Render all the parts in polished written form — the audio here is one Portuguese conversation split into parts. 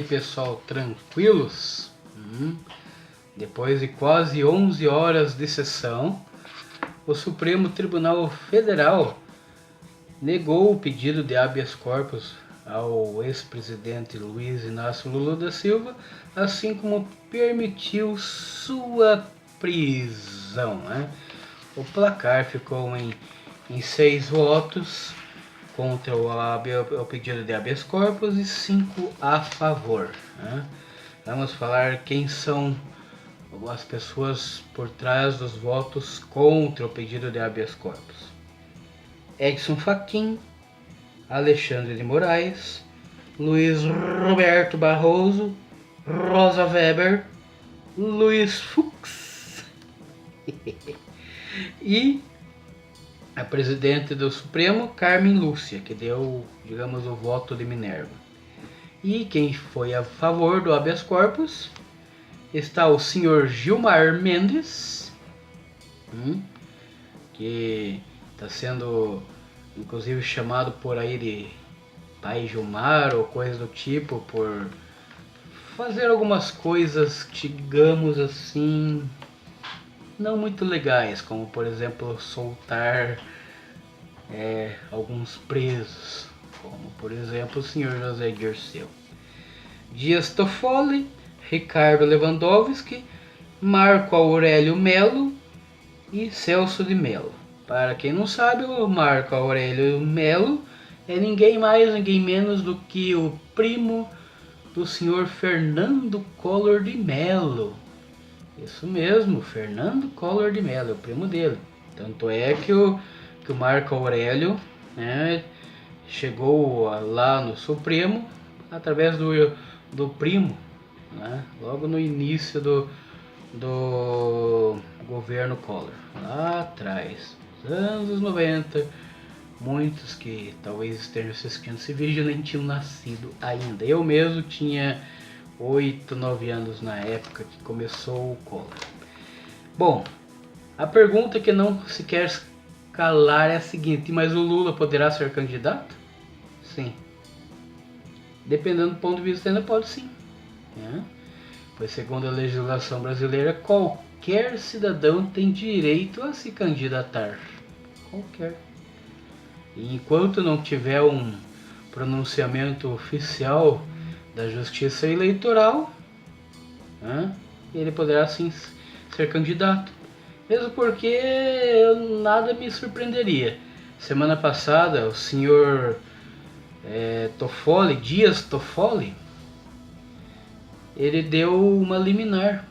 pessoal, tranquilos? Depois de quase 11 horas de sessão, o Supremo Tribunal Federal negou o pedido de habeas corpus ao ex-presidente Luiz Inácio Lula da Silva, assim como permitiu sua prisão, né? O placar ficou em 6 votos contra o pedido de habeas corpus e 5 a favor, né? Vamos falar quem são as pessoas por trás dos votos contra o pedido de habeas corpus. Edson Fachin, Alexandre de Moraes, Luiz Roberto Barroso, Rosa Weber, Luiz Fux e a presidente do Supremo, Carmen Lúcia, que deu, digamos, o voto de Minerva. E quem foi a favor do habeas corpus está o senhor Gilmar Mendes, que está sendo inclusive chamado por aí de Pai Gilmar ou coisa do tipo, por fazer algumas coisas, digamos assim, não muito legais, como por exemplo soltar alguns presos, como por exemplo o senhor José Dirceu. Dias Toffoli, Ricardo Lewandowski, Marco Aurélio Melo e Celso de Mello. Para quem não sabe, o Marco Aurélio Melo é ninguém mais, ninguém menos do que o primo do senhor Fernando Collor de Mello. Isso mesmo, Fernando Collor de Mello, é o primo dele. Tanto é que o Marco Aurélio, né, chegou lá no Supremo através do primo, né, logo no início do governo Collor, lá atrás, nos anos 90. Muitos que talvez estejam assistindo esse vídeo nem tinham nascido ainda. Eu mesmo tinha 8, 9 anos na época que começou o Collor. Bom, a pergunta que não se quer calar é a seguinte: mas o Lula poderá ser candidato? Sim. Dependendo do ponto de vista, ainda pode sim, né? Pois segundo a legislação brasileira, qualquer cidadão tem direito a se candidatar. Qualquer. E enquanto não tiver um pronunciamento oficial da Justiça Eleitoral, né, ele poderá sim ser candidato. Mesmo porque nada me surpreenderia. Semana passada, o senhor Dias Toffoli, ele deu uma liminar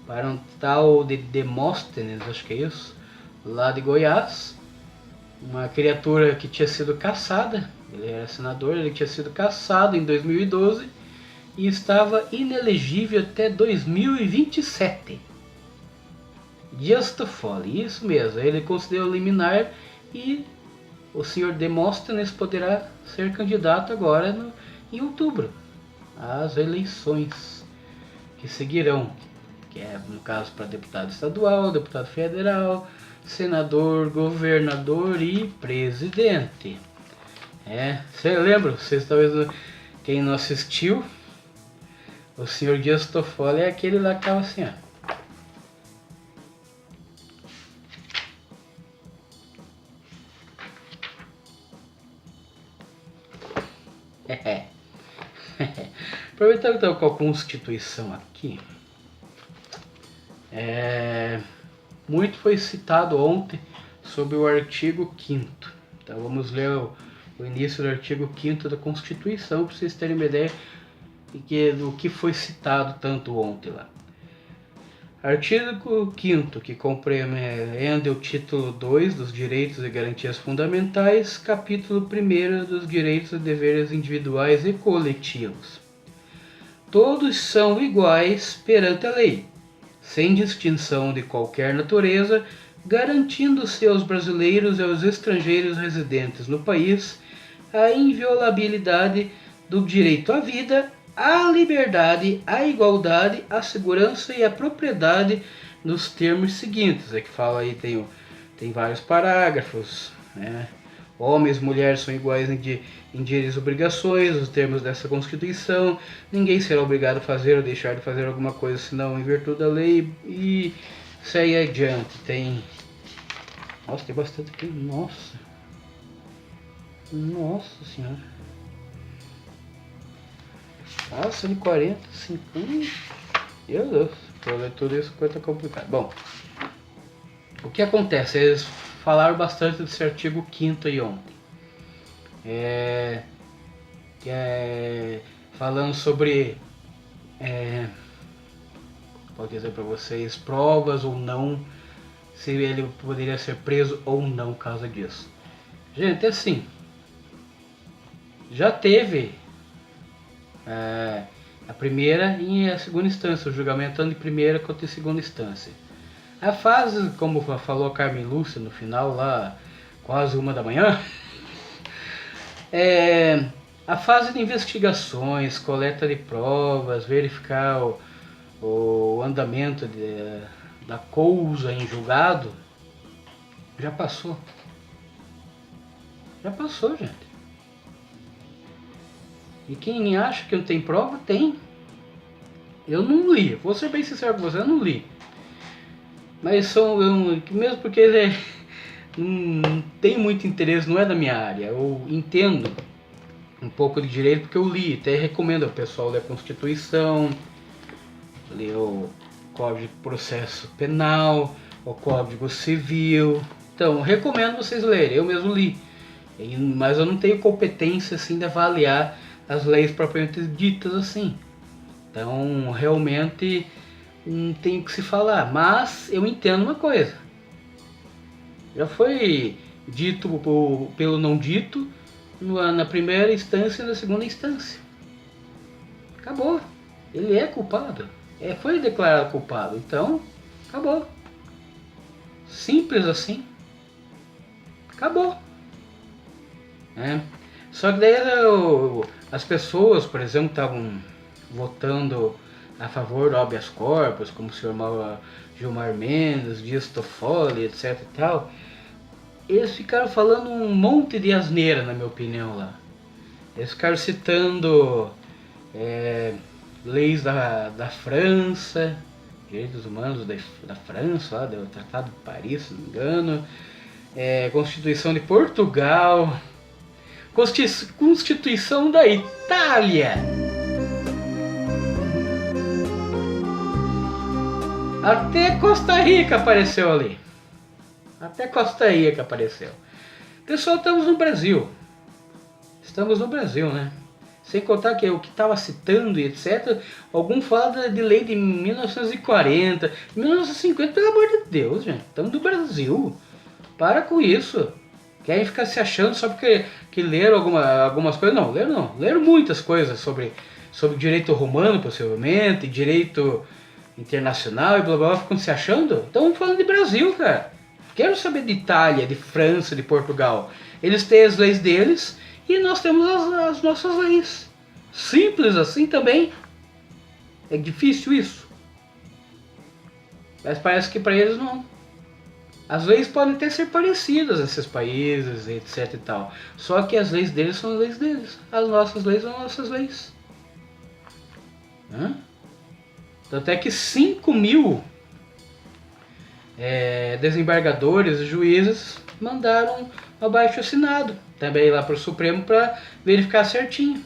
para um tal de Demóstenes, acho que é isso, lá de Goiás, uma criatura que tinha sido caçada. Ele era senador, ele tinha sido caçado em 2012 e estava inelegível até 2027. Dias Toffoli, isso mesmo, ele concedeu liminar e o senhor Demóstenes poderá ser candidato agora em outubro, às eleições que seguirão, que é no caso para deputado estadual, deputado federal, senador, governador e presidente. Você lembra? Vocês talvez, quem não assistiu, o senhor Dias Toffoli é aquele lá que estava assim, ó. Aproveitando então com a Constituição aqui, muito foi citado ontem sobre o artigo 5º. Então vamos ler o início do artigo 5º da Constituição para vocês terem uma ideia do que foi citado tanto ontem lá. Artigo 5º, que compreende o título 2 dos Direitos e Garantias Fundamentais, capítulo 1 dos Direitos e Deveres Individuais e Coletivos. Todos são iguais perante a lei, sem distinção de qualquer natureza, garantindo-se aos brasileiros e aos estrangeiros residentes no país a inviolabilidade do direito à vida, à liberdade, à igualdade, à segurança e à propriedade nos termos seguintes. É que fala aí, tem vários parágrafos, né? homens e mulheres são iguais em direitos e obrigações, os termos dessa Constituição, ninguém será obrigado a fazer ou deixar de fazer alguma coisa senão em virtude da lei, e sair adiante. Nossa, tem bastante aqui, nossa senhora, passa de 40, 50, meu Deus, para ler tudo isso coisa complicada. Bom, o que acontece? Eles falaram bastante desse artigo 5º aí ontem. Falando sobre, pode dizer para vocês, provas ou não, se ele poderia ser preso ou não por causa disso. Gente, assim, já teve a primeira e a segunda instância, o julgamento tanto de primeira quanto de segunda instância. A fase, como falou a Carmen Lúcia no final lá, quase 1 da manhã, a fase de investigações, coleta de provas, verificar o andamento da coisa em julgado, já passou. Já passou, gente. E quem acha que não tem prova, tem. Eu não li, vou ser bem sincero com você, eu não li. Mas mesmo porque ele não tem muito interesse, não é da minha área. Eu entendo um pouco de direito porque eu li, até recomendo ao pessoal ler a Constituição, ler o Código de Processo Penal, o Código Civil. Então, recomendo vocês lerem, eu mesmo li. Mas eu não tenho competência assim de avaliar as leis propriamente ditas assim. Então, realmente não tem o que se falar. Mas eu entendo uma coisa. Já foi dito pelo não dito na primeira instância e na segunda instância. Acabou. Ele é culpado. Foi declarado culpado. Então, acabou. Simples assim. Acabou. Só que daí as pessoas, por exemplo, estavam votando a favor do habeas corpus, como o senhor Gilmar Mendes, Dias Toffoli, etc e tal. Eles ficaram falando um monte de asneira, na minha opinião, lá. Eles ficaram citando leis da França, direitos humanos da França, lá, do Tratado de Paris, se não me engano, Constituição de Portugal, Constituição da Itália. Até Costa Rica apareceu ali. Até Costa Rica apareceu. Pessoal, estamos no Brasil. Estamos no Brasil, né? Sem contar que o que estava citando e etc. Algum fala de lei de 1940, 1950, pelo amor de Deus, gente. Estamos no Brasil. Para com isso. Querem ficar se achando só porque que leram algumas coisas. Não, leram não. Leram muitas coisas sobre direito romano, possivelmente, direito internacional e blá blá blá. Ficam se achando. Estamos falando de Brasil, cara. Quero saber de Itália, de França, de Portugal. Eles têm as leis deles e nós temos as nossas leis. Simples assim também. É difícil isso. Mas parece que para eles não. As leis podem até ser parecidas nesses países, etc e tal. Só que as leis deles são as leis deles. As nossas leis são as nossas leis. Tanto é que 5.000 desembargadores e juízes mandaram abaixo assinado também lá para o Supremo para verificar certinho.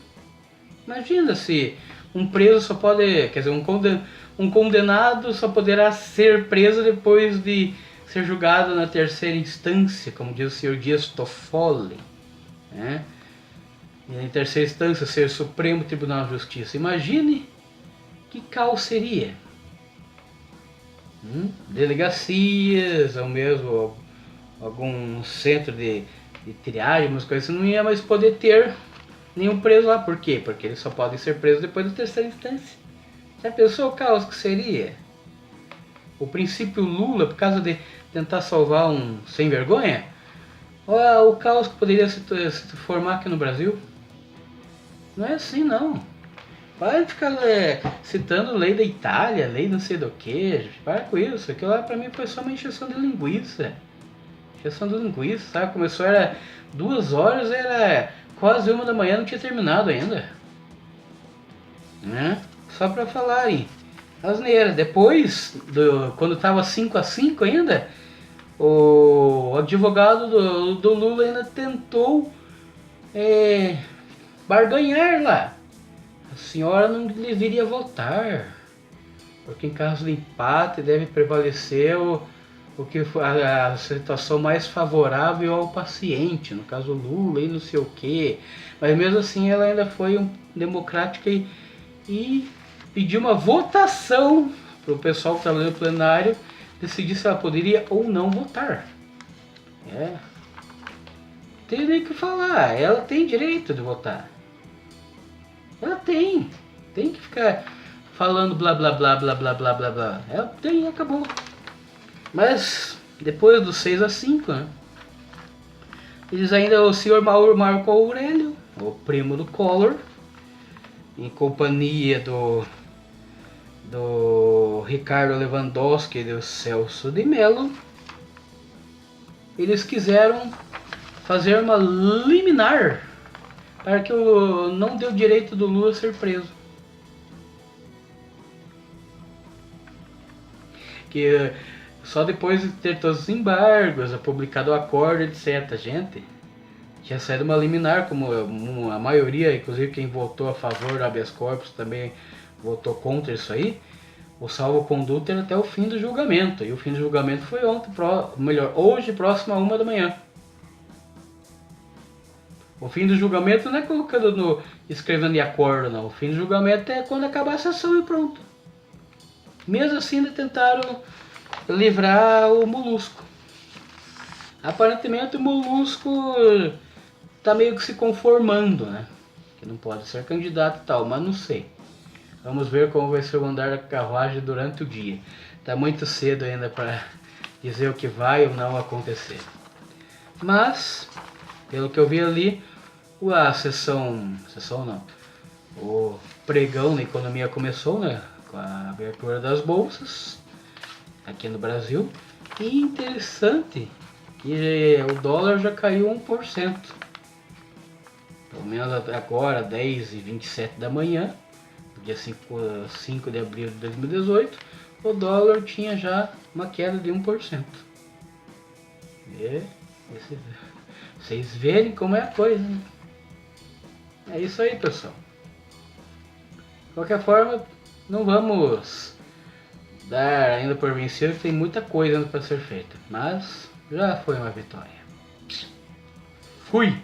Imagina se um preso só pode, quer dizer, um condenado só poderá ser preso depois de ser julgado na terceira instância, como diz o senhor Dias Toffoli, né? E em terceira instância ser Supremo Tribunal de Justiça. Imagine que caos seria. Delegacias, ou mesmo algum centro de triagem, umas coisas assim, não ia mais poder ter nenhum preso lá. Por quê? Porque eles só podem ser presos depois da terceira instância. Já pensou o caos que seria? O princípio Lula, por causa de tentar salvar um sem vergonha, olha o caos que poderia se formar aqui no Brasil. Não é assim não. Para de ficar citando lei da Itália, lei não sei do que. Para com isso. Aquilo lá pra mim foi só uma encheção de linguiça. Injeção de linguiça, sabe? Começou, era 2 horas, era quase 1 da manhã, não tinha terminado ainda. Né? Só pra falarem. Asneira. Depois, quando tava 5-5 ainda, o advogado do Lula ainda tentou barganhar lá. A senhora não deveria votar, porque em caso de empate deve prevalecer o que a situação mais favorável ao paciente, no caso Lula e não sei o que. Mas mesmo assim ela ainda foi democrática e pediu uma votação para o pessoal que estava no plenário decidir se ela poderia ou não votar. Tem nem o que falar, ela tem direito de votar. Ela tem que ficar falando blá blá blá blá blá blá blá blá. Ela tem, acabou. Mas depois do 6-5, né? Eles ainda, o senhor Marco Aurélio, o primo do Collor, em companhia do Ricardo Lewandowski e do Celso de Mello, eles quiseram fazer uma liminar para que não deu direito do Lula ser preso. Que só depois de ter todos os embargos, publicado o acordo, etc. Gente, tinha saído uma liminar, como a maioria, inclusive quem votou a favor do habeas corpus também votou contra isso aí. O salvo-conduto era até o fim do julgamento. E o fim do julgamento foi ontem, hoje, próximo a 1 da manhã. O fim do julgamento não é colocando escrevendo em acordo, não. O fim do julgamento é quando acabar a sessão e pronto. Mesmo assim, ainda tentaram livrar o Molusco. Aparentemente o Molusco tá meio que se conformando, né? Que não pode ser candidato e tal, mas não sei. Vamos ver como vai ser o andar da carruagem durante o dia. Tá muito cedo ainda para dizer o que vai ou não acontecer. Mas, pelo que eu vi ali, a sessão não, o pregão na economia começou, né? Com a abertura das bolsas aqui no Brasil. E interessante que o dólar já caiu 1%. Pelo menos agora, 10h27 da manhã, dia 5 de abril de 2018, o dólar tinha já uma queda de 1%. Vocês verem como é a coisa, né? É isso aí, pessoal. De qualquer forma, não vamos dar ainda por vencido, que tem muita coisa para ser feita. Mas já foi uma vitória. Fui!